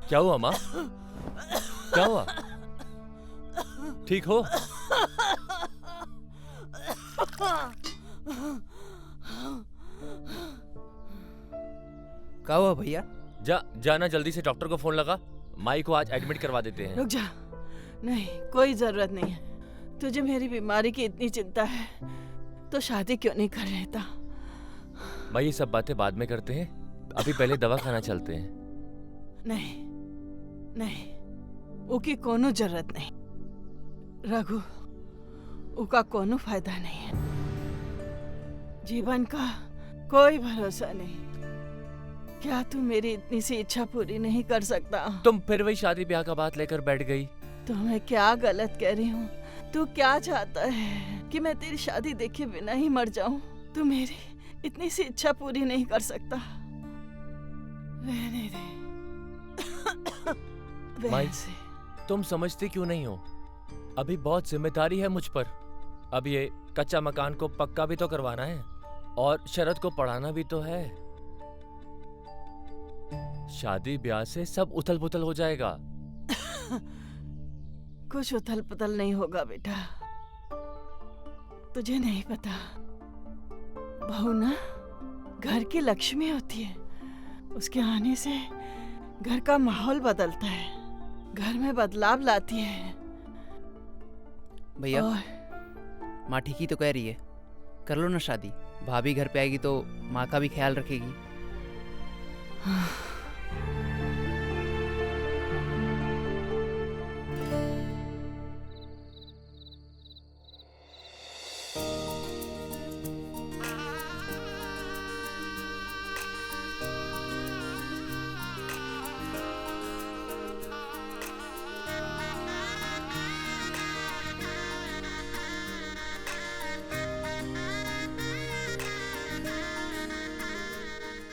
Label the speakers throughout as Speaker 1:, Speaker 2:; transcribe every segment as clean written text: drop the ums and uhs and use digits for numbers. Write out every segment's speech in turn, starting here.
Speaker 1: क्या हुआ माँ? क्या हुआ? ठीक हो?
Speaker 2: क्या हुआ भैया?
Speaker 1: जाना जल्दी से डॉक्टर को फोन लगा। माई को आज एडमिट करवा देते हैं।
Speaker 3: रुक जा। नहीं, कोई जरूरत नहीं है। तुझे मेरी बीमारी की इतनी चिंता है तो शादी क्यों नहीं कर लेता?
Speaker 1: माँ ये सब बातें बाद में करते हैं, अभी पहले दवा खाना चलते हैं।
Speaker 3: नहीं नहीं, उकी कोनो जरूरत नहीं। रघु, उका कोनो फायदा नहीं है। जीवन का कोई भरोसा नहीं। क्या तू मेरी इतनी सी इच्छा पूरी नहीं कर सकता?
Speaker 1: तुम फिर वही शादी ब्याह का बात लेकर बैठ गई।
Speaker 3: तो मैं क्या गलत कह रही हूँ? तू क्या चाहता है कि मैं तेरी शादी देखे बिना ही मर जाऊं? तू मेरी इतनी सी इच्छा पूरी नहीं कर सकता? रहने दे।
Speaker 1: माई,
Speaker 3: वैसे
Speaker 1: तुम समझते क्यों नहीं हो? अभी बहुत जिम्मेदारी है मुझ पर। अब ये कच्चा मकान को पक्का भी तो करवाना है और शरद को पढ़ाना भी तो है। शादी ब्याह से सब उथल पुथल हो जाएगा।
Speaker 3: कुछ उथल पुथल नहीं होगा बेटा। तुझे नहीं पता, बहू ना घर की लक्ष्मी होती है। उसके आने से घर का माहौल बदलता है, घर में बदलाव लाती है।
Speaker 2: भैया,
Speaker 3: और
Speaker 2: माँ ठीक ही तो कह रही है, कर लो ना शादी। भाभी घर पे आएगी तो माँ का भी ख्याल रखेगी।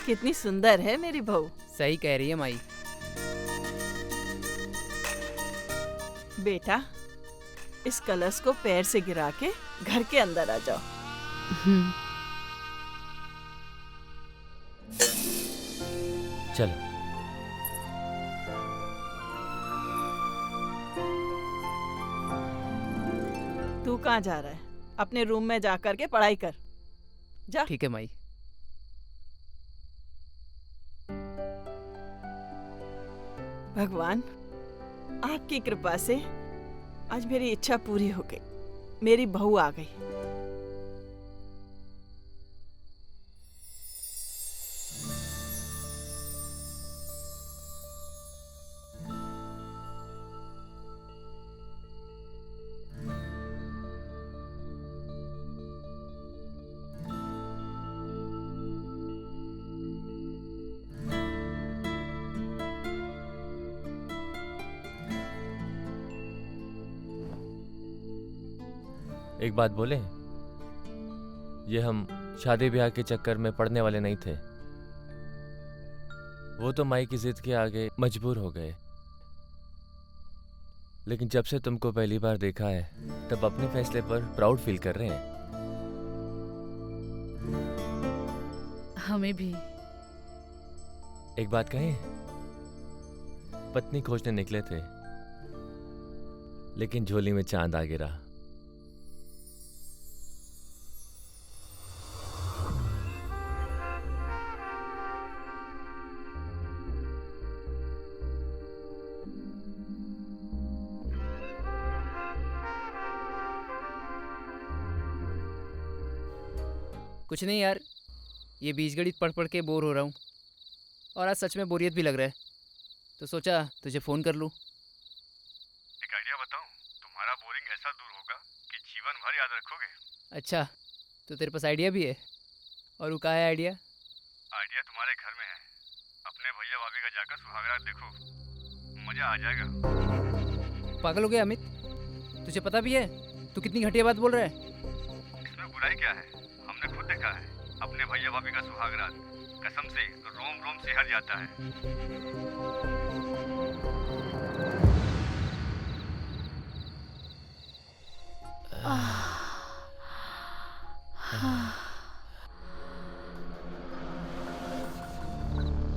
Speaker 3: कितनी सुंदर है मेरी बहू।
Speaker 2: सही कह रही है माई।
Speaker 3: बेटा, इस कलश को पैर से गिरा के घर के अंदर आ जाओ।
Speaker 1: चलो।
Speaker 3: तू कहाँ जा रहा है? अपने रूम में जा कर के पढ़ाई कर। जा।
Speaker 2: ठीक है माई।
Speaker 3: भगवान, आपकी कृपा से आज मेरी इच्छा पूरी हो गई। मेरी बहू आ गई।
Speaker 1: एक बात बोले, ये हम शादी ब्याह के चक्कर में पड़ने वाले नहीं थे। वो तो माई की जिद के आगे मजबूर हो गए। लेकिन जब से तुमको पहली बार देखा है तब अपने फैसले पर प्राउड फील कर रहे हैं।
Speaker 4: हमें भी।
Speaker 1: एक बात कहें, पत्नी खोजने निकले थे लेकिन झोली में चांद आ गिरा।
Speaker 2: कुछ नहीं यार, ये बीजगणित पढ़ पढ़ के बोर हो रहा हूँ और आज सच में बोरियत भी लग रहा है, तो सोचा तुझे फ़ोन कर लूँ।
Speaker 5: एक आइडिया बताऊं? तुम्हारा बोरिंग ऐसा दूर होगा कि जीवन भर याद रखोगे।
Speaker 2: अच्छा, तो तेरे पास आइडिया भी है? और वो का है आइडिया?
Speaker 5: आइडिया तुम्हारे घर में है। अपने भैया भाभी का जाकर सुहागरात देखो, मजा आ जाएगा।
Speaker 2: पागल हो गया अमित? तुझे पता भी है तू कितनी घटिया बात बोल रहा है?
Speaker 5: इसमें बुराई क्या है? हमने खुद देखा है अपने भैया भाभी का सुहागरात, कसम से रोम रोम सिहर जाता है।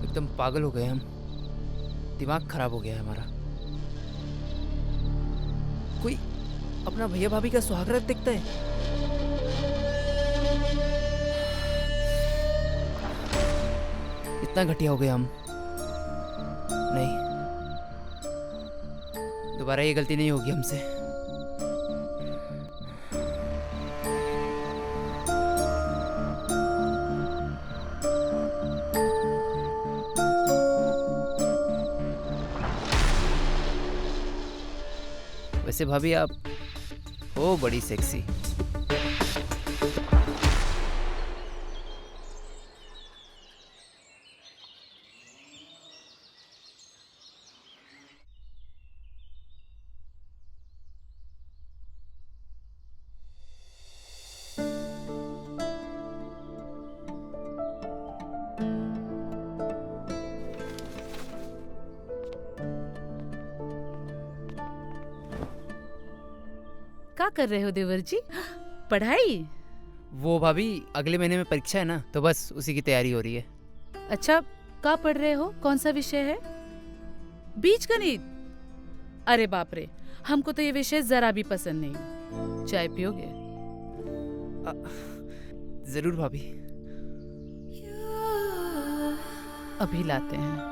Speaker 2: एकदम पागल हो गए हम। दिमाग खराब हो गया है हमारा। कोई अपना भैया भाभी का सुहागरात देखता है। इतना घटिया हो गया हम। नहीं, दोबारा ये गलती नहीं होगी हमसे। वैसे भाभी आप हो बड़ी सेक्सी।
Speaker 4: क्या कर रहे हो देवर जी? पढ़ाई?
Speaker 2: वो भाभी अगले महीने में परीक्षा है ना, तो बस उसी की तैयारी हो रही है।
Speaker 4: अच्छा, क्या पढ़ रहे हो? कौन सा विषय है? बीजगणित? अरे बाप रे, हमको तो ये विषय जरा भी पसंद नहीं। चाय पियोगे?
Speaker 2: जरूर भाभी।
Speaker 4: अभी लाते हैं।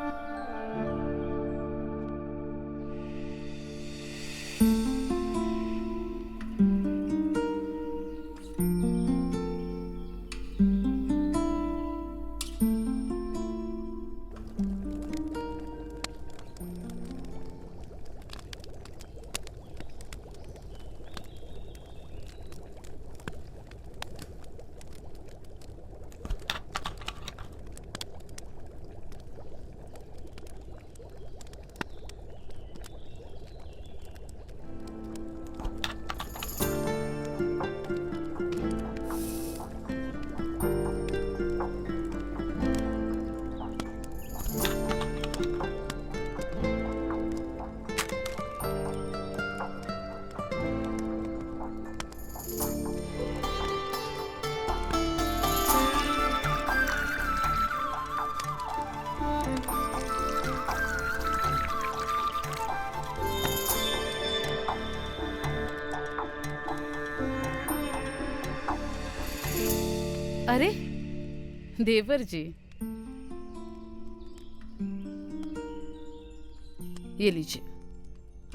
Speaker 4: अरे देवर जी, ये लीजिए,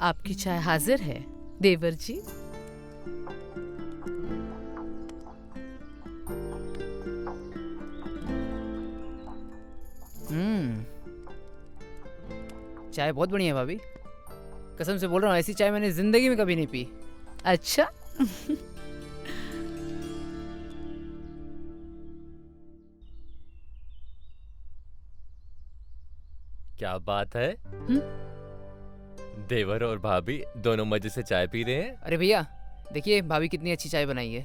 Speaker 4: आपकी चाय हाजिर है देवर जी।
Speaker 2: चाय बहुत बढ़िया है भाभी, कसम से बोल रहा हूँ, ऐसी चाय मैंने जिंदगी में कभी नहीं पी।
Speaker 4: अच्छा
Speaker 1: क्या बात है? देवर और भाभी दोनों मजे से चाय पी रहे हैं।
Speaker 2: अरे भैया देखिए, भाभी कितनी अच्छी चाय बनाई है।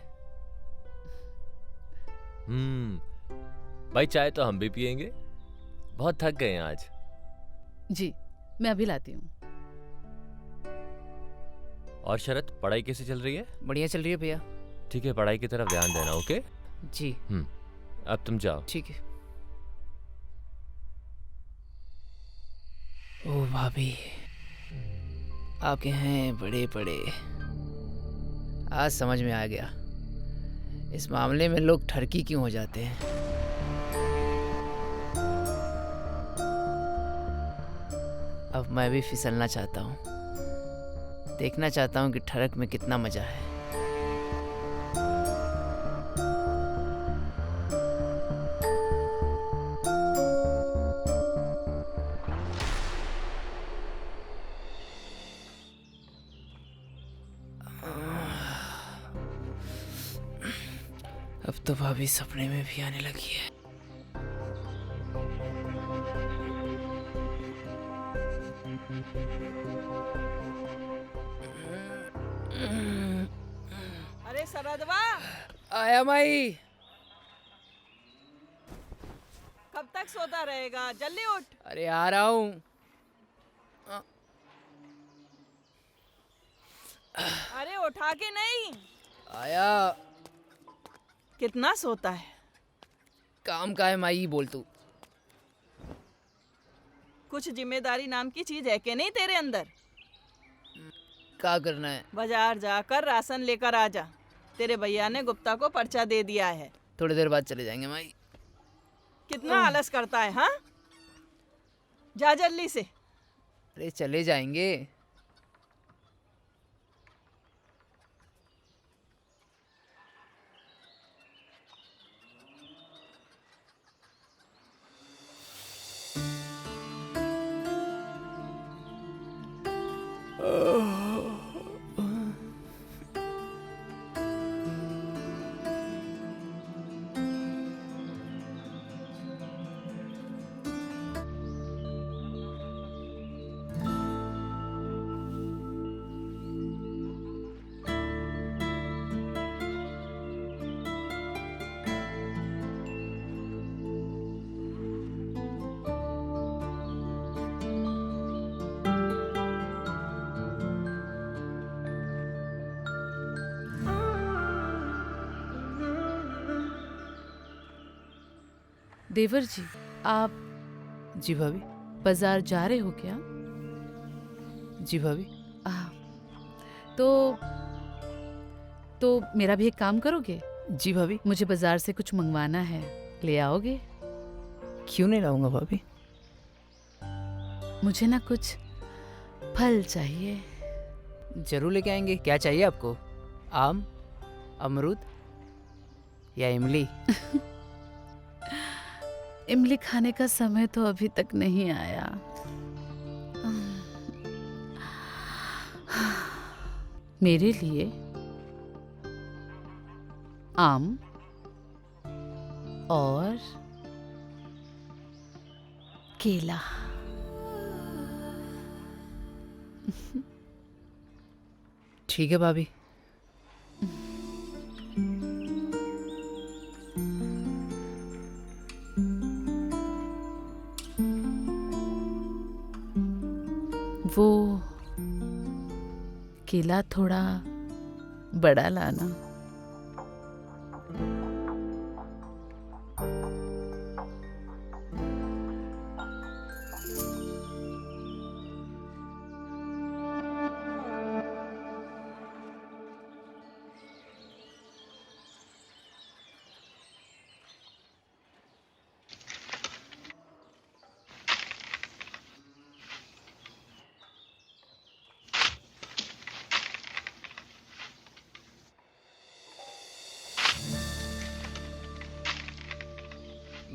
Speaker 1: भाई चाय तो हम भी पियेंगे, बहुत थक गए हैं आज।
Speaker 4: जी, मैं अभी लाती हूँ।
Speaker 1: और शरत, पढ़ाई कैसे चल रही है?
Speaker 2: बढ़िया चल रही है भैया।
Speaker 1: ठीक है, पढ़ाई की तरफ ध्यान देना। ओके
Speaker 2: जी
Speaker 1: अब तुम जाओ।
Speaker 2: ठीक है। ओ भाभी, आपके हैं बड़े बड़े। आज समझ में आ गया इस मामले में लोग ठरकी क्यों हो जाते हैं। अब मैं भी फिसलना चाहता हूँ, देखना चाहता हूँ कि ठरक में कितना मजा है। अब तो भाभी सपने में भी आने लगी है।
Speaker 3: अरे सरदवा,
Speaker 2: आया माई।
Speaker 3: कब तक सोता रहेगा? जल्दी उठ।
Speaker 2: अरे आ रहा हूँ।
Speaker 3: अरे उठा के नहीं।
Speaker 2: आया।
Speaker 3: कितना सोता है?
Speaker 2: काम का है माई, बोल तू।
Speaker 3: कुछ जिम्मेदारी नाम की चीज है कि नहीं तेरे अंदर?
Speaker 2: क्या करना है?
Speaker 3: बाजार जाकर राशन लेकर आ जा। तेरे भैया ने गुप्ता को पर्चा दे दिया है।
Speaker 2: थोड़ी देर बाद चले जाएंगे माई।
Speaker 3: कितना आलस करता है, हाँ? जा जल्दी से।
Speaker 2: अरे चले जाएंगे।
Speaker 4: देवर जी, आप
Speaker 2: जी भाभी।
Speaker 4: बाजार जा रहे हो क्या?
Speaker 2: जी भाभी।
Speaker 4: आ, तो मेरा भी एक काम करोगे?
Speaker 2: जी भाभी।
Speaker 4: मुझे बाजार से कुछ मंगवाना है, ले आओगे?
Speaker 2: क्यों नहीं लाऊंगा भाभी।
Speaker 4: मुझे ना कुछ फल चाहिए।
Speaker 2: जरूर लेके आएंगे। क्या चाहिए आपको? आम, अमरूद या इमली?
Speaker 4: इमली खाने का समय तो अभी तक नहीं आया। मेरे लिए आम और केला।
Speaker 2: ठीक है भाभी।
Speaker 4: वो केला थोड़ा बड़ा लाना।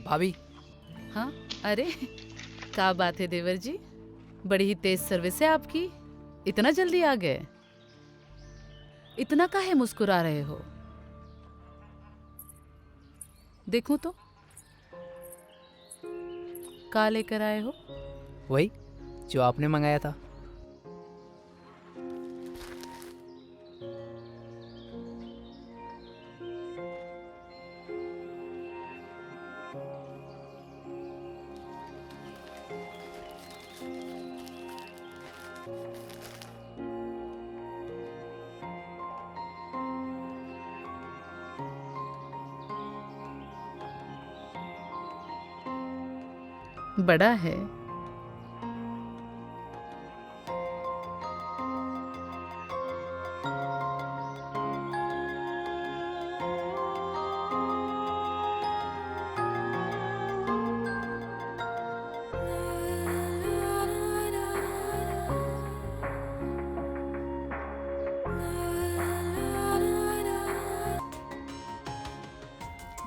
Speaker 2: भाभी।
Speaker 4: हाँ, अरे क्या बात है देवर जी, बड़ी ही तेज सर्विस है आपकी। इतना जल्दी आ गए? इतना काहे मुस्कुरा रहे हो? देखूं तो क्या लेकर आए हो?
Speaker 2: वही जो आपने मंगाया था।
Speaker 4: बड़ा है।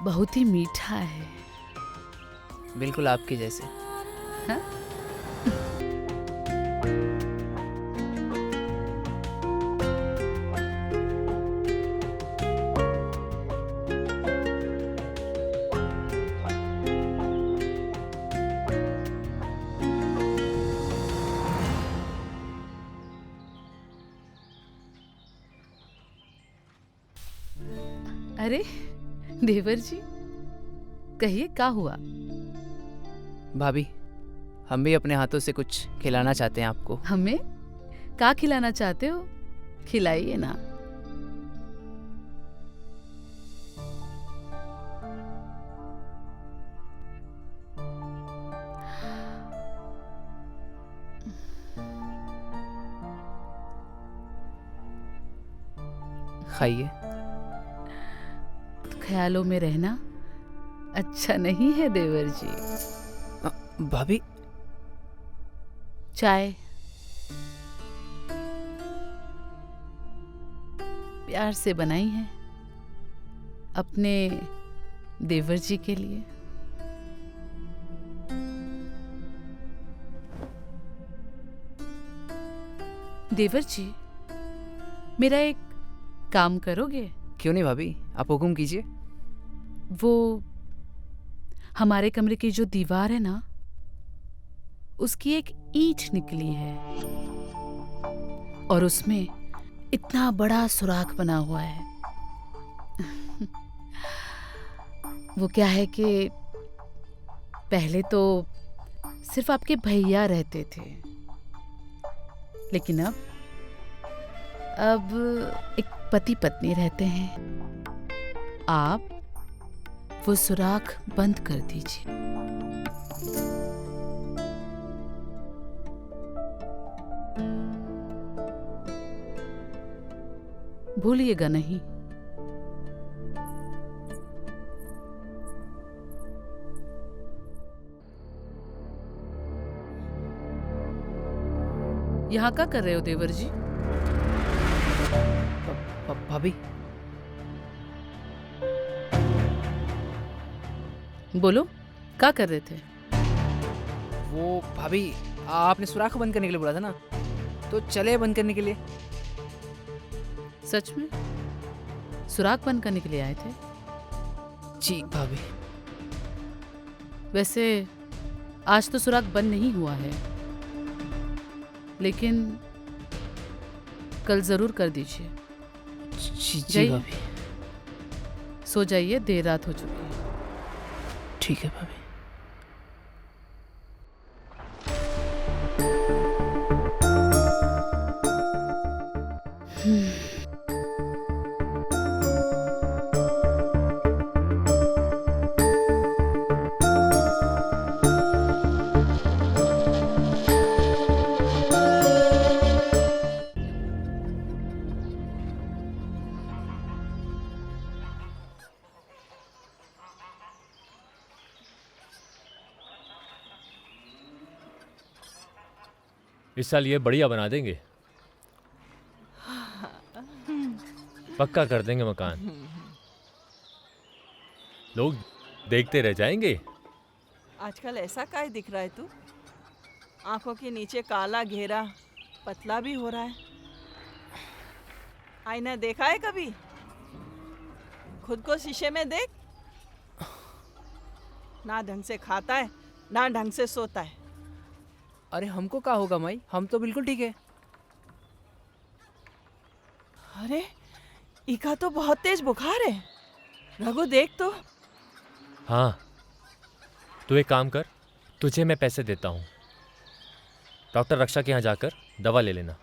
Speaker 4: बहुत ही मीठा है।
Speaker 2: बिल्कुल आपके जैसे।
Speaker 4: हाँ? अरे देवर जी, कहिए क्या हुआ?
Speaker 2: भाभी, हम भी अपने हाथों से कुछ खिलाना चाहते हैं आपको।
Speaker 4: हमें क्या खिलाना चाहते हो? खिलाइए ना।
Speaker 2: खाइए।
Speaker 4: तो ख्यालों में रहना अच्छा नहीं है देवर जी।
Speaker 2: भाभी
Speaker 4: चाय प्यार से बनाई है अपने देवर जी के लिए। देवर जी, मेरा एक काम करोगे?
Speaker 2: क्यों नहीं भाभी, आप हुक्म कीजिए।
Speaker 4: वो हमारे कमरे की जो दीवार है ना, उसकी एक ईंट निकली है और उसमें इतना बड़ा सुराख बना हुआ है। वो क्या है कि पहले तो सिर्फ आपके भैया रहते थे, लेकिन अब एक पति पत्नी रहते हैं। आप वो सुराख बंद कर दीजिए। भूलिएगा नहीं। यहाँ क्या कर रहे हो देवर जी?
Speaker 2: भाभी
Speaker 4: बोलो, क्या कर रहे थे?
Speaker 2: वो भाभी आपने सुराख बंद करने के लिए बोला था ना, तो चले बंद करने के लिए।
Speaker 4: सच में सुराख बंद करने के लिए आए थे?
Speaker 2: जी भाभी।
Speaker 4: वैसे आज तो सुराख बंद नहीं हुआ है, लेकिन कल जरूर कर दीजिए।
Speaker 2: जी
Speaker 4: जाइए।
Speaker 2: भाभी।
Speaker 4: सो जाइए, देर रात हो चुकी है।
Speaker 2: ठीक है भाभी।
Speaker 1: इस साल ये बढ़िया बना देंगे, पक्का कर देंगे मकान। लोग देखते रह जाएंगे।
Speaker 3: आजकल ऐसा काय दिख रहा है तू? आंखों के नीचे काला घेरा पतला भी हो रहा है। आईना देखा है कभी? खुद को शीशे में देख। ना ढंग से खाता है, ना ढंग से सोता है।
Speaker 2: अरे हमको क्या होगा माई, हम तो बिल्कुल ठीक है।
Speaker 3: अरे इका तो बहुत तेज बुखार है। रघु देख तो।
Speaker 1: हाँ, तू एक काम कर, तुझे मैं पैसे देता हूँ, डॉक्टर रक्षा के यहाँ जाकर दवा ले लेना।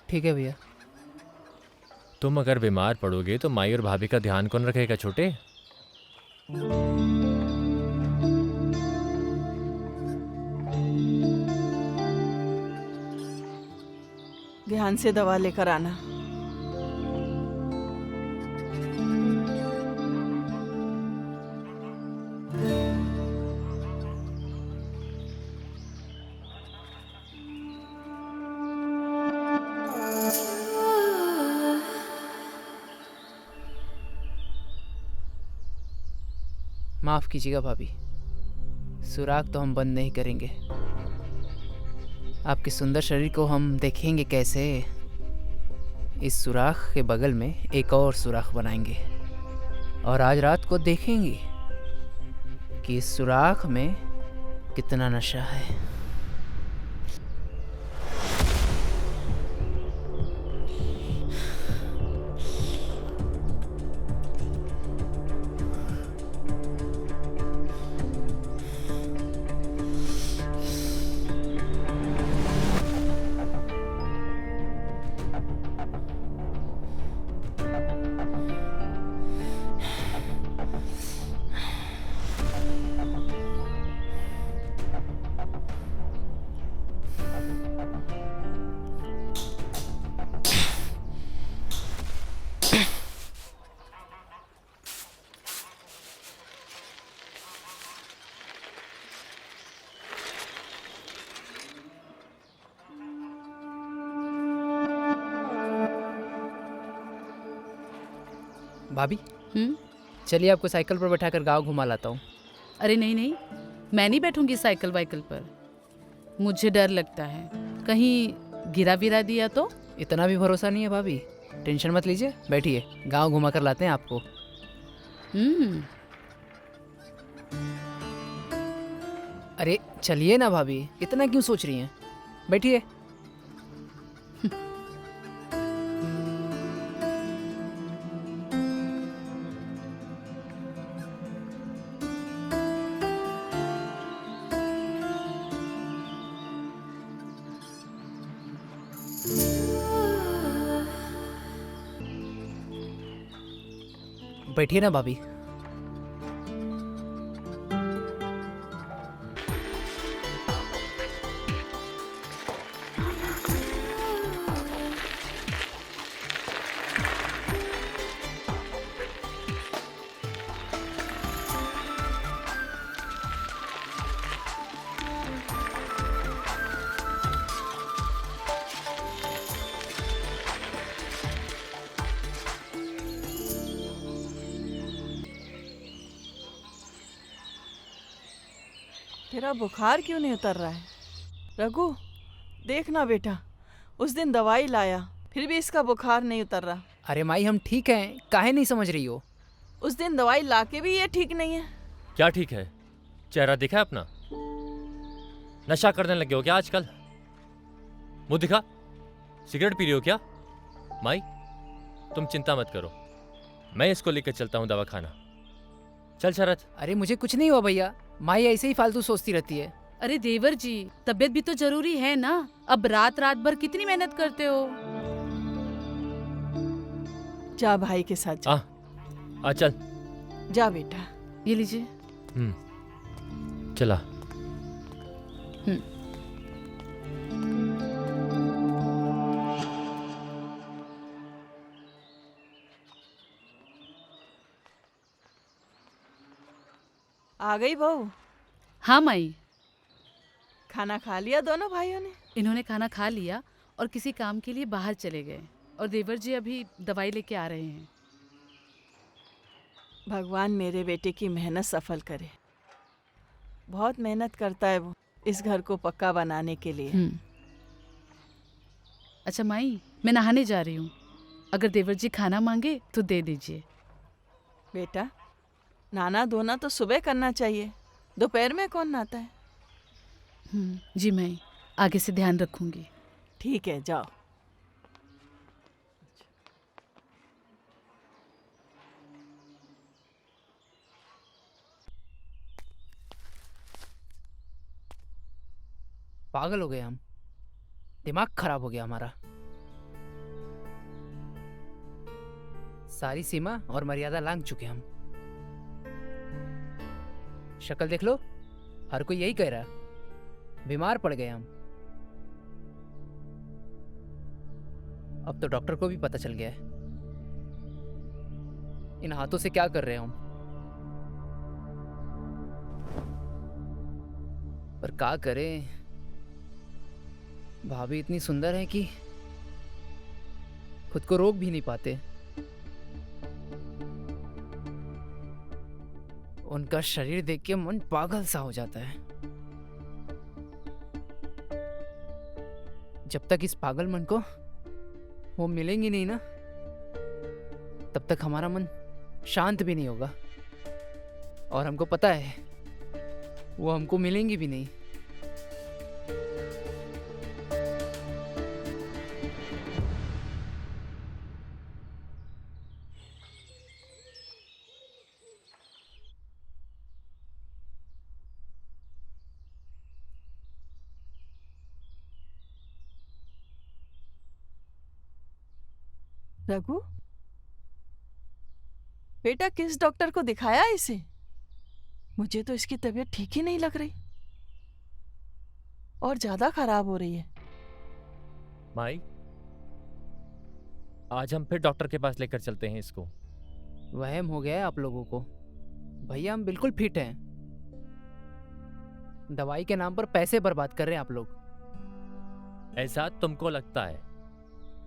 Speaker 2: ठीक है भैया।
Speaker 1: तुम अगर बीमार पड़ोगे तो माई और भाभी का ध्यान कौन रखेगा छोटे?
Speaker 3: ध्यान से दवा लेकर आना।
Speaker 2: माफ कीजिएगा भाभी, सुराख तो हम बंद नहीं करेंगे। आपके सुंदर शरीर को हम देखेंगे कैसे। इस सुराख के बगल में एक और सुराख बनाएंगे और आज रात को देखेंगे कि इस सुराख में कितना नशा है। भाभी
Speaker 4: हम्म?
Speaker 2: चलिए आपको साइकिल पर बैठाकर गांव घुमा लाता हूँ।
Speaker 4: अरे नहीं नहीं, मैं नहीं बैठूंगी साइकिल वाइकिल पर। मुझे डर लगता है, कहीं गिरा विरा दिया तो।
Speaker 2: इतना भी भरोसा नहीं है भाभी, टेंशन मत लीजिए, बैठिए, गांव घुमा कर लाते हैं आपको।
Speaker 4: हम्म।
Speaker 2: अरे चलिए ना भाभी, इतना क्यों सोच रही हैं, बैठिए। बैठिए ना भाभी।
Speaker 3: तेरा बुखार क्यों नहीं उतर रहा है? रघु, देखना बेटा, उस दिन दवाई लाया, फिर भी इसका बुखार नहीं उतर रहा।
Speaker 2: अरे माई हम ठीक हैं, काहे नहीं समझ रही हो?
Speaker 3: उस दिन दवाई लाके भी ये ठीक नहीं है।
Speaker 1: क्या ठीक है? चेहरा दिखा है अपना? नशा करने लगे हो क्या आजकल? मुंह दिखा, सिगरेट पी रही हो क्या? माई तुम चिंता मत करो, मैं इसको लेकर चलता हूँ दवाखाना। चल शरद।
Speaker 2: अरे मुझे कुछ नहीं हुआ भैया, माई ऐसे ही फालतू सोचती रहती है।
Speaker 4: अरे देवर जी, तबीयत भी तो जरूरी है ना। अब रात रात भर कितनी मेहनत करते हो।
Speaker 3: जा भाई के साथ जा।
Speaker 1: आ चल।
Speaker 3: जा बेटा।
Speaker 4: ये लीजिए।
Speaker 1: चला।
Speaker 3: आ गई बहू?
Speaker 4: हाँ माई,
Speaker 3: खाना खा लिया दोनों भाइयों ने?
Speaker 4: इन्होंने खाना खा लिया और किसी काम के लिए बाहर चले गए, और देवर जी अभी दवाई लेके आ रहे हैं।
Speaker 3: भगवान मेरे बेटे की मेहनत सफल करे। बहुत मेहनत करता है वो इस घर को पक्का बनाने के लिए।
Speaker 4: अच्छा माई, मैं नहाने जा रही हूँ, अगर देवर जी खाना मांगे तो दे दीजिए।
Speaker 3: बेटा, नहाना धोना तो सुबह करना चाहिए, दोपहर में कौन नहाता है?
Speaker 4: जी माई, आगे से ध्यान रखूंगी।
Speaker 3: ठीक है, जाओ।
Speaker 2: पागल हो गए हम, दिमाग खराब हो गया हमारा। सारी सीमा और मर्यादा लांघ चुके हम। शक्ल देख लो, हर कोई यही कह रहा है, बीमार पड़ गए हम। अब तो डॉक्टर को भी पता चल गया है। इन हाथों से क्या कर रहे हैं हम? पर क्या करें, भाभी इतनी सुंदर है कि खुद को रोक भी नहीं पाते। उनका शरीर देख के मन पागल सा हो जाता है। जब तक इस पागल मन को वो मिलेंगी नहीं ना, तब तक हमारा मन शांत भी नहीं होगा। और हमको पता है वो हमको मिलेंगी भी नहीं।
Speaker 3: रघु, बेटा किस डॉक्टर को दिखाया इसे? मुझे तो इसकी तबीयत ठीक ही नहीं लग रही और ज्यादा खराब हो रही है।
Speaker 1: माई, आज हम फिर डॉक्टर के पास लेकर चलते हैं इसको।
Speaker 2: वहम हो गया है आप लोगों को। भैया हम बिल्कुल फिट हैं। दवाई के नाम पर पैसे बर्बाद कर रहे हैं आप लोग।
Speaker 1: ऐसा तुमको लगता है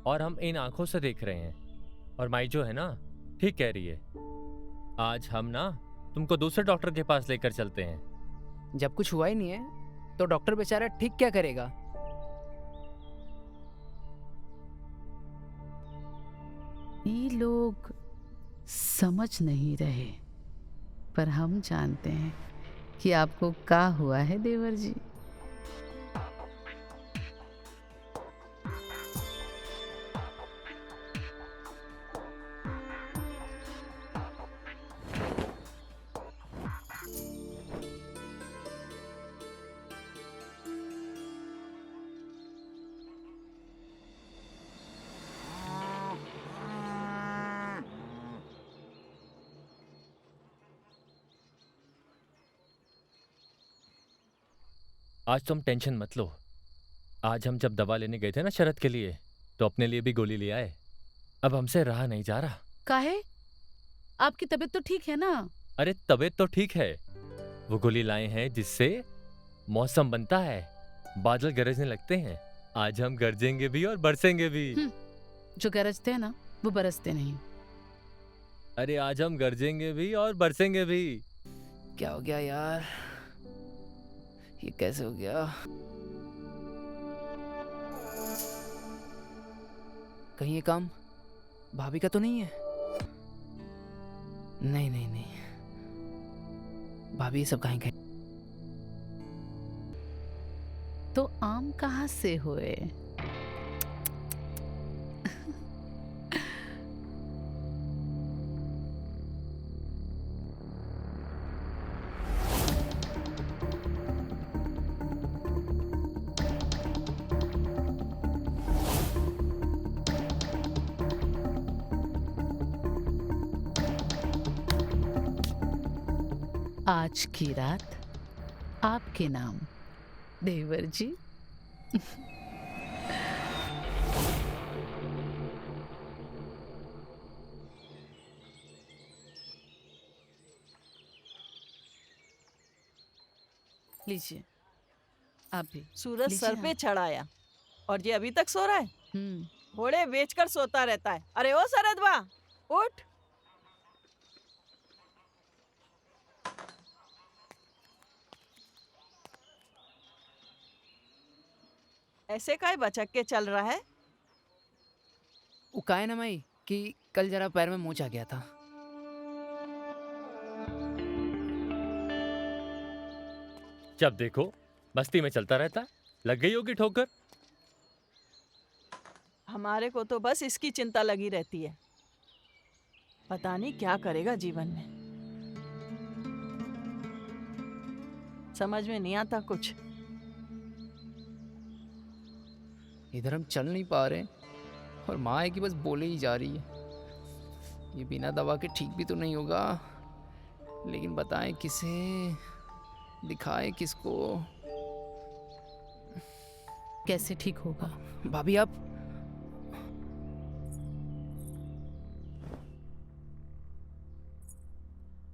Speaker 1: और हम इन आंखों से देख रहे हैं। और माई जो है ना, ठीक कह रही है। आज हम ना तुमको दूसरे डॉक्टर के पास लेकर चलते हैं।
Speaker 2: जब कुछ हुआ ही नहीं है तो डॉक्टर बेचारा ठीक क्या करेगा?
Speaker 4: ये लोग समझ नहीं रहे, पर हम जानते हैं कि आपको क्या हुआ है देवर जी।
Speaker 1: आज तुम टेंशन मत लो। आज हम जब दवा लेने गए थे ना शरद के लिए, तो अपने लिए भी गोली ले आए। अब हमसे रहा नहीं जा रहा।
Speaker 4: काहे? आपकी तबीयत तो ठीक है ना?
Speaker 1: अरे तबीयत तो ठीक है। वो गोली लाए हैं जिससे मौसम बनता है, बादल गरजने लगते हैं। आज हम गरजेंगे भी और बरसेंगे भी।
Speaker 4: जो गरजते हैं ना वो बरसते नहीं।
Speaker 1: अरे आज हम गरजेंगे भी और बरसेंगे भी।
Speaker 2: क्या हो गया यार? ये कैसे हो गया? कहीं ये काम भाभी का तो नहीं है? नहीं नहीं नहीं, भाभी ये सब कहीं गई?
Speaker 4: तो आम कहाँ से हुए? आज की रात आपके नाम देवर जी। लीजिए आप भी।
Speaker 3: सूरज
Speaker 4: लीजिए
Speaker 3: सर पे
Speaker 4: आप।
Speaker 3: चढ़ाया और ये अभी तक सो रहा है।
Speaker 4: हम्म।
Speaker 3: घोड़े बेचकर सोता रहता है। अरे ओ सरदवा, उठ। ऐसे काहे बचक के चल रहा है?
Speaker 2: वो का है ना माई कि कल जरा पैर में मोच आ गया था।
Speaker 1: जब देखो मस्ती में चलता रहता। लग गई होगी ठोकर।
Speaker 3: हमारे को तो बस इसकी चिंता लगी रहती है। पता नहीं क्या करेगा जीवन में। समझ में नहीं आता कुछ।
Speaker 2: इधर हम चल नहीं पा रहे और माँ है कि बस बोले ही जा रही है। ये बिना दवा के ठीक भी तो नहीं होगा, लेकिन बताएं किसे, दिखाएं किसको?
Speaker 4: कैसे ठीक होगा?
Speaker 2: भाभी आप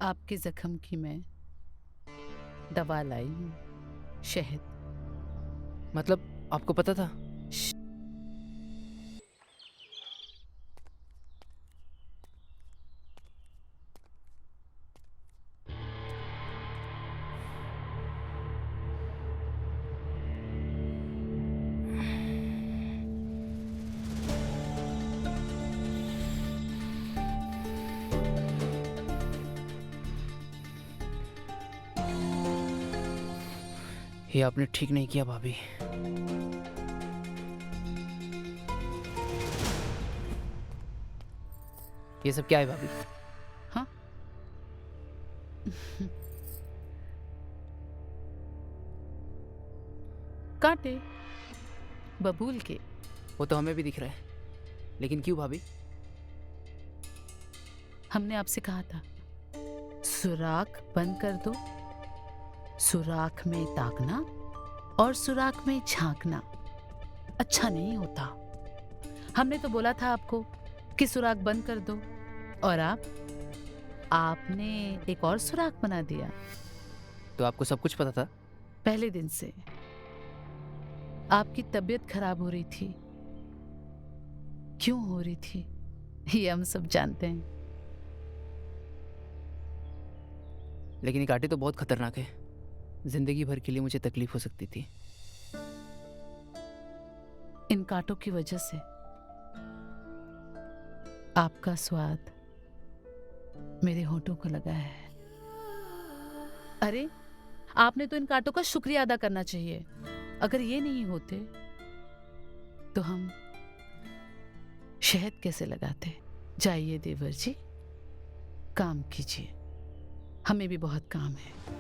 Speaker 4: आपके जख्म की मैं दवा लाई हूँ, शहद।
Speaker 2: मतलब आपको पता था? ये आपने ठीक नहीं किया भाभी। ये सब क्या है भाभी?
Speaker 4: हाँ? कांटे बबूल के।
Speaker 2: वो तो हमें भी दिख रहा है, लेकिन क्यों भाभी?
Speaker 4: हमने आपसे कहा था सुराख बंद कर दो। सुराख में ताकना और सुराख में झांकना अच्छा नहीं होता। हमने तो बोला था आपको कि सुराख बंद कर दो, और आपने एक और सुराख बना दिया।
Speaker 2: तो आपको सब कुछ पता था?
Speaker 4: पहले दिन से आपकी तबीयत खराब हो रही थी। क्यों हो रही थी ये हम सब जानते हैं।
Speaker 2: लेकिन ये कांटे तो बहुत खतरनाक है। जिंदगी भर के लिए मुझे तकलीफ हो सकती थी।
Speaker 4: इन कांटों की वजह से आपका स्वाद मेरे होठों को लगा है। अरे, आपने तो इन कांटों का शुक्रिया अदा करना चाहिए। अगर ये नहीं होते तो हम शहद कैसे लगाते। जाइए देवर जी, काम कीजिए, हमें भी बहुत काम है।